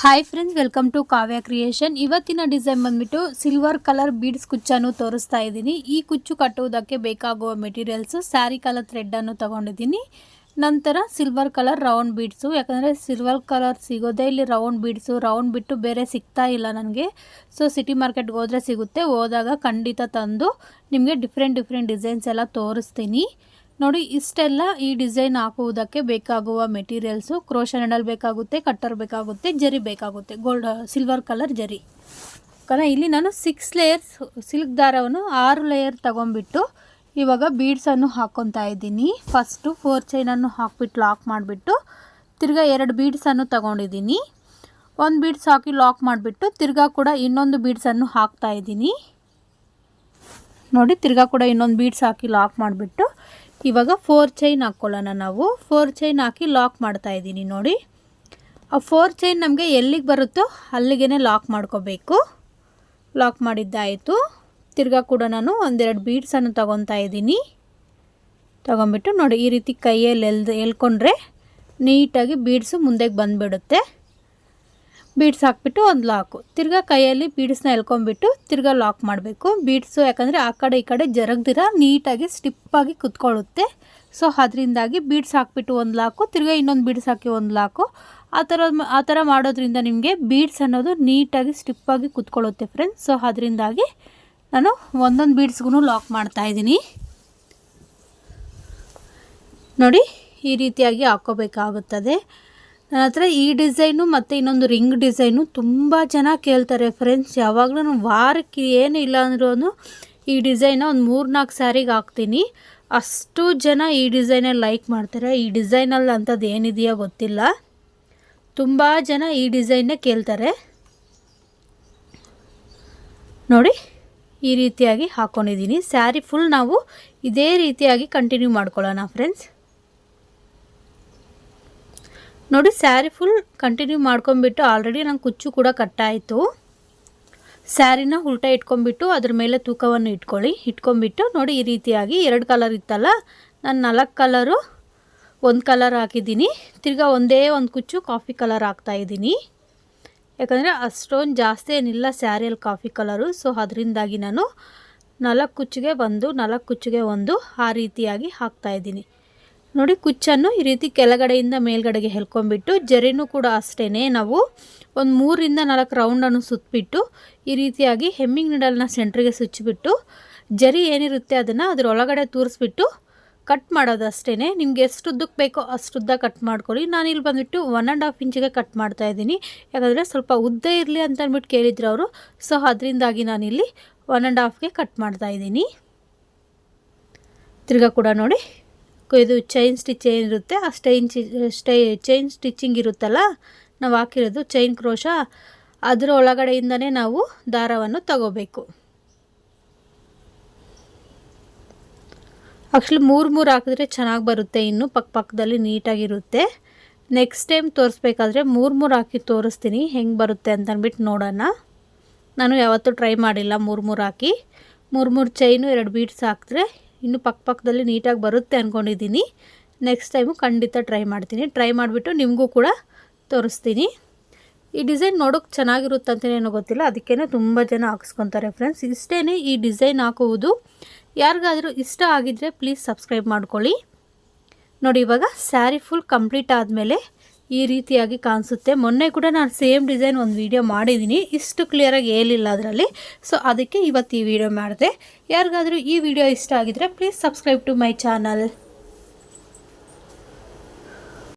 Hi friends, welcome to Kavya creation. ಇವತ್ತಿನ design ಬಂದ್ಬಿಟ್ಟು silver colour beads ಕುಚ್ಚನ್ನು ತೋರಿಸ್ತಾ ಇದ್ದೀನಿ. ಈ ಕುಚ್ಚು ಕಟ್ಟುವುದಕ್ಕೆ ಬೇಕಾಗುವ ಮೆಟೀರಿಯಲ್ಸು ಸ್ಯಾರಿ ಕಲರ್ ಥ್ರೆಡ್ಡನ್ನು ತೊಗೊಂಡಿದ್ದೀನಿ. ನಂತರ ಸಿಲ್ವರ್ ಕಲರ್ ರೌಂಡ್ ಬೀಡ್ಸು, ಯಾಕಂದರೆ ಸಿಲ್ವರ್ ಕಲರ್ ಸಿಗೋದೇ ಇಲ್ಲಿ ರೌಂಡ್ ಬೀಡ್ಸು. ರೌಂಡ್ ಬಿಟ್ಟು ಬೇರೆ ಸಿಗ್ತಾ ಇಲ್ಲ ನನಗೆ. ಸೊ ಸಿಟಿ ಮಾರ್ಕೆಟ್ಗೆ ಹೋದರೆ ಸಿಗುತ್ತೆ, ಹೋದಾಗ ಖಂಡಿತ ತಂದು ನಿಮಗೆ ಡಿಫ್ರೆಂಟ್ ಡಿಸೈನ್ಸ್ ಎಲ್ಲ ತೋರಿಸ್ತೀನಿ. ನೋಡಿ, ಇಷ್ಟೆಲ್ಲ ಈ ಡಿಸೈನ್ ಹಾಕುವುದಕ್ಕೆ ಬೇಕಾಗುವ ಮೆಟೀರಿಯಲ್ಸು. ಕ್ರೋಶಾ ನೀಡಲ್ ಬೇಕಾಗುತ್ತೆ, ಕಟ್ಟರ್ ಬೇಕಾಗುತ್ತೆ, ಜರಿ ಬೇಕಾಗುತ್ತೆ, ಸಿಲ್ವರ್ ಕಲರ್ ಜರಿ. ಇಲ್ಲಿ ನಾನು 6 ಲೇಯರ್ಸ್ ಸಿಲ್ಕ್ ದಾರವನ್ನು 6 ಲೇಯರ್ ತೊಗೊಂಡ್ಬಿಟ್ಟು ಇವಾಗ ಬೀಡ್ಸನ್ನು ಹಾಕ್ಕೊತಾ ಇದ್ದೀನಿ. ಫಸ್ಟು 4 ಚೈನನ್ನು ಹಾಕ್ಬಿಟ್ಟು ಲಾಕ್ ಮಾಡಿಬಿಟ್ಟು ತಿರ್ಗಾ 2 ಬೀಡ್ಸನ್ನು ತೊಗೊಂಡಿದ್ದೀನಿ. 1 ಬೀಡ್ಸ್ ಹಾಕಿ ಲಾಕ್ ಮಾಡಿಬಿಟ್ಟು ತಿರ್ಗಾ ಕೂಡ ಇನ್ನೊಂದು ಬೀಡ್ಸನ್ನು ಹಾಕ್ತಾ ಇದ್ದೀನಿ. ನೋಡಿ, ತಿರ್ಗಾ ಕೂಡ ಇನ್ನೊಂದು ಬೀಡ್ಸ್ ಹಾಕಿ ಲಾಕ್ ಮಾಡಿಬಿಟ್ಟು ಇವಾಗ 4 ಚೈನ್ ಹಾಕ್ಕೊಳ್ಳೋಣ. ನಾವು 4 ಚೈನ್ ಹಾಕಿ ಲಾಕ್ ಮಾಡ್ತಾ ಇದ್ದೀನಿ. ನೋಡಿ, ಆ 4 ಚೈನ್ ನಮಗೆ ಎಲ್ಲಿಗೆ ಬರುತ್ತೋ ಅಲ್ಲಿಗೆ ಲಾಕ್ ಮಾಡ್ಕೋಬೇಕು. ಲಾಕ್ ಮಾಡಿದ್ದಾಯಿತು. ತಿರ್ಗಾ ಕೂಡ ನಾನು ಒಂದೆರಡು ಬೀಡ್ಸನ್ನು ತೊಗೊತಾ ಇದ್ದೀನಿ. ತೊಗೊಂಬಿಟ್ಟು ನೋಡಿ, ಈ ರೀತಿ ಕೈಯಲ್ಲಿ ಎಳ್ಕೊಂಡ್ರೆ ನೀಟಾಗಿ ಬೀಡ್ಸು ಮುಂದೆಗೆ ಬಂದುಬಿಡುತ್ತೆ. ಬೀಡ್ಸ್ ಹಾಕ್ಬಿಟ್ಟು ಒಂದು ಲಾಕು, ತಿರ್ಗಾ ಕೈಯಲ್ಲಿ ಬೀಡ್ಸ್ನ ಎಳ್ಕೊಂಬಿಟ್ಟು ತಿರ್ಗಾ ಲಾಕ್ ಮಾಡಬೇಕು. ಬೀಡ್ಸು ಯಾಕಂದರೆ ಆ ಕಡೆ ಈ ಕಡೆ ಜರಗ್ದಿರ ನೀಟಾಗಿ ಸ್ಟಿಪ್ಪಾಗಿ ಕುತ್ಕೊಳ್ಳುತ್ತೆ. ಸೊ ಅದರಿಂದಾಗಿ ಬೀಡ್ಸ್ ಹಾಕ್ಬಿಟ್ಟು ಒಂದು ಲಾಕು, ತಿರ್ಗಾ ಇನ್ನೊಂದು ಬೀಡ್ಸ್ ಹಾಕಿ ಒಂದು ಲಾಕು, ಆ ಥರ ಮಾಡೋದ್ರಿಂದ ನಿಮಗೆ ಬೀಡ್ಸ್ ಅನ್ನೋದು ನೀಟಾಗಿ ಸ್ಟಿಪ್ಪಾಗಿ ಕುತ್ಕೊಳ್ಳುತ್ತೆ ಫ್ರೆಂಡ್ಸ್. ಸೊ ಅದರಿಂದಾಗಿ ನಾನು ಒಂದೊಂದು ಬೀಡ್ಸ್ಗೂ ಲಾಕ್ ಮಾಡ್ತಾಯಿದ್ದೀನಿ. ನೋಡಿ, ಈ ರೀತಿಯಾಗಿ ಹಾಕ್ಕೋಬೇಕಾಗುತ್ತದೆ. ನನ್ನ ಹತ್ರ ಈ ಡಿಸೈನು ಮತ್ತು ಇನ್ನೊಂದು ರಿಂಗ್ ಡಿಸೈನು ತುಂಬ ಜನ ಕೇಳ್ತಾರೆ ಫ್ರೆಂಡ್ಸ್. ಯಾವಾಗಲೂ ನಾನು ವಾರಕ್ಕೆ ಏನು ಇಲ್ಲ ಅಂದ್ರೂ ಈ ಡಿಸೈನ ಒಂದು 3-4 ಸ್ಯಾರಿಗೆ ಹಾಕ್ತೀನಿ. ಅಷ್ಟು ಜನ ಈ ಡಿಸೈನಲ್ಲಿ ಲೈಕ್ ಮಾಡ್ತಾರೆ. ಈ ಡಿಸೈನಲ್ಲಿ ಅಂಥದ್ದು ಏನಿದೆಯೋ ಗೊತ್ತಿಲ್ಲ, ತುಂಬ ಜನ ಈ ಡಿಸೈನ್ನೇ ಕೇಳ್ತಾರೆ. ನೋಡಿ, ಈ ರೀತಿಯಾಗಿ ಹಾಕ್ಕೊಂಡಿದ್ದೀನಿ. ಸ್ಯಾರಿ ಫುಲ್ ನಾವು ಇದೇ ರೀತಿಯಾಗಿ ಕಂಟಿನ್ಯೂ ಮಾಡ್ಕೊಳ್ಳೋಣ ಫ್ರೆಂಡ್ಸ್. ನೋಡಿ, ಸ್ಯಾರಿ ಫುಲ್ ಕಂಟಿನ್ಯೂ ಮಾಡ್ಕೊಂಬಿಟ್ಟು ಆಲ್ರೆಡಿ ನಂಗೆ ಕುಚ್ಚು ಕೂಡ ಕಟ್ಟಾಯಿತು. ಸ್ಯಾರಿನ ಉಲ್ಟಾ ಇಟ್ಕೊಂಬಿಟ್ಟು ಅದ್ರ ಮೇಲೆ ತೂಕವನ್ನು ಇಟ್ಕೊಂಬಿಟ್ಟು ನೋಡಿ, ಈ ರೀತಿಯಾಗಿ 2 ಕಲರ್ ಇತ್ತಲ್ಲ, ನಾನು 4 ಕಲರು 1 ಕಲರ್ ಹಾಕಿದ್ದೀನಿ. ತಿರ್ಗಾ ಒಂದೇ ಒಂದು ಕುಚ್ಚು ಕಾಫಿ ಕಲರ್ ಹಾಕ್ತಾಯಿದ್ದೀನಿ. ಯಾಕಂದರೆ ಅಷ್ಟೊಂದು ಜಾಸ್ತಿ ಏನಿಲ್ಲ ಸ್ಯಾರಿಯಲ್ಲಿ ಕಾಫಿ ಕಲರು. ಸೊ ಅದರಿಂದಾಗಿ ನಾನು 4 ಕುಚ್ಚಿಗೆ 1 4 ಕುಚ್ಚಿಗೆ 1 ಆ ರೀತಿಯಾಗಿ ಹಾಕ್ತಾಯಿದ್ದೀನಿ. ನೋಡಿ, ಕುಚ್ಚನ್ನು ಈ ರೀತಿ ಕೆಳಗಡೆಯಿಂದ ಮೇಲ್ಗಡೆಗೆ ಎಳ್ಕೊಂಬಿಟ್ಟು ಜರಿನೂ ಕೂಡ ಅಷ್ಟೇ ನಾವು ಒಂದು 3-4 ರೌಂಡನ್ನು ಸುತ್ತಬಿಟ್ಟು ಈ ರೀತಿಯಾಗಿ ಹೆಮ್ಮಿಂಗ್ ನೀಡಲ್ನ ಸೆಂಟ್ರಿಗೆ ಸುಚ್ಚಿಬಿಟ್ಟು ಜರಿ ಏನಿರುತ್ತೆ ಅದನ್ನು ಅದರೊಳಗಡೆ ತೂರಿಸ್ಬಿಟ್ಟು ಕಟ್ ಮಾಡೋದು ಅಷ್ಟೇ. ನಿಮ್ಗೆ ಎಷ್ಟು ಉದ್ದಕ್ಕೆ ಬೇಕೋ ಅಷ್ಟುದ್ದ ಕಟ್ ಮಾಡ್ಕೊಳ್ಳಿ. ನಾನಿಲ್ಲಿ ಬಂದುಬಿಟ್ಟು 1.5 ಇಂಚಿಗೆ ಕಟ್ ಮಾಡ್ತಾಯಿದ್ದೀನಿ. ಯಾಕಂದರೆ ಸ್ವಲ್ಪ ಉದ್ದ ಇರಲಿ ಅಂತ ಅಂದ್ಬಿಟ್ಟು ಕೇಳಿದ್ರು ಅವರು. ಸೊ ಅದರಿಂದಾಗಿ ನಾನಿಲ್ಲಿ 1.5ಗೆ ಕಟ್ ಮಾಡ್ತಾಯಿದ್ದೀನಿ. ತಿರ್ಗಾ ಕೂಡ ನೋಡಿ, ಇದು ಚೈನ್ ಸ್ಟಿಚ್ ಏನಿರುತ್ತೆ ಆ ಚೈನ್ ಸ್ಟಿಚ್ಚಿಂಗ್ ಇರುತ್ತಲ್ಲ, ನಾವು ಹಾಕಿರೋದು ಚೈನ್ ಕ್ರೋಶಾ, ಅದರ ಒಳಗಡೆಯಿಂದನೇ ನಾವು ದಾರವನ್ನು ತಗೋಬೇಕು. ಆ್ಯಕ್ಚುಲಿ 3 ಹಾಕಿದ್ರೆ ಚೆನ್ನಾಗಿ ಬರುತ್ತೆ, ಇನ್ನು ಪಕ್ಕದಲ್ಲಿ ನೀಟಾಗಿರುತ್ತೆ. ನೆಕ್ಸ್ಟ್ ಟೈಮ್ ತೋರಿಸ್ಬೇಕಾದ್ರೆ 3 ಹಾಕಿ ತೋರಿಸ್ತೀನಿ ಹೆಂಗೆ ಬರುತ್ತೆ ಅಂತ ಅಂದ್ಬಿಟ್ಟು ನೋಡೋಣ. ನಾನು ಯಾವತ್ತೂ ಟ್ರೈ ಮಾಡಿಲ್ಲ 3 ಹಾಕಿ. 3 ಚೈನು 2 ಬೀಡ್ಸ್ ಹಾಕಿದ್ರೆ ಇನ್ನು ಪಕ್ಕದಲ್ಲಿ ನೀಟಾಗಿ ಬರುತ್ತೆ ಅಂದ್ಕೊಂಡಿದ್ದೀನಿ. ನೆಕ್ಸ್ಟ್ ಟೈಮು ಖಂಡಿತ ಟ್ರೈ ಮಾಡ್ತೀನಿ. ಟ್ರೈ ಮಾಡಿಬಿಟ್ಟು ನಿಮಗೂ ಕೂಡ ತೋರಿಸ್ತೀನಿ. ಈ ಡಿಸೈನ್ ನೋಡೋಕೆ ಚೆನ್ನಾಗಿರುತ್ತೆ ಅಂತಲೇ ಗೊತ್ತಿಲ್ಲ, ಅದಕ್ಕೇ ತುಂಬ ಜನ ಹಾಕ್ಸ್ಕೊತಾರೆ ಫ್ರೆಂಡ್ಸ್. ಇಷ್ಟೇ ಈ ಡಿಸೈನ್ ಹಾಕುವುದು. ಯಾರಿಗಾದರೂ ಇಷ್ಟ ಆಗಿದ್ದರೆ ಪ್ಲೀಸ್ ಸಬ್ಸ್ಕ್ರೈಬ್ ಮಾಡ್ಕೊಳ್ಳಿ. ನೋಡಿ, ಇವಾಗ ಸ್ಯಾರಿ ಫುಲ್ ಕಂಪ್ಲೀಟ್ ಆದಮೇಲೆ ಈ ರೀತಿಯಾಗಿ ಕಾಣಿಸುತ್ತೆ. ಮೊನ್ನೆ ಕೂಡ ನಾನು ಸೇಮ್ ಡಿಸೈನ್ ಒಂದು ವಿಡಿಯೋ ಮಾಡಿದ್ದೀನಿ, ಇಷ್ಟು ಕ್ಲಿಯರಾಗಿ ಹೇಳಿಲ್ಲ ಅದರಲ್ಲಿ. ಸೊ ಅದಕ್ಕೆ ಇವತ್ತು ಈ ವಿಡಿಯೋ ಮಾಡಿದೆ. ಯಾರಿಗಾದರೂ ಈ ವಿಡಿಯೋ ಇಷ್ಟ ಆಗಿದ್ದರೆ please subscribe to my channel.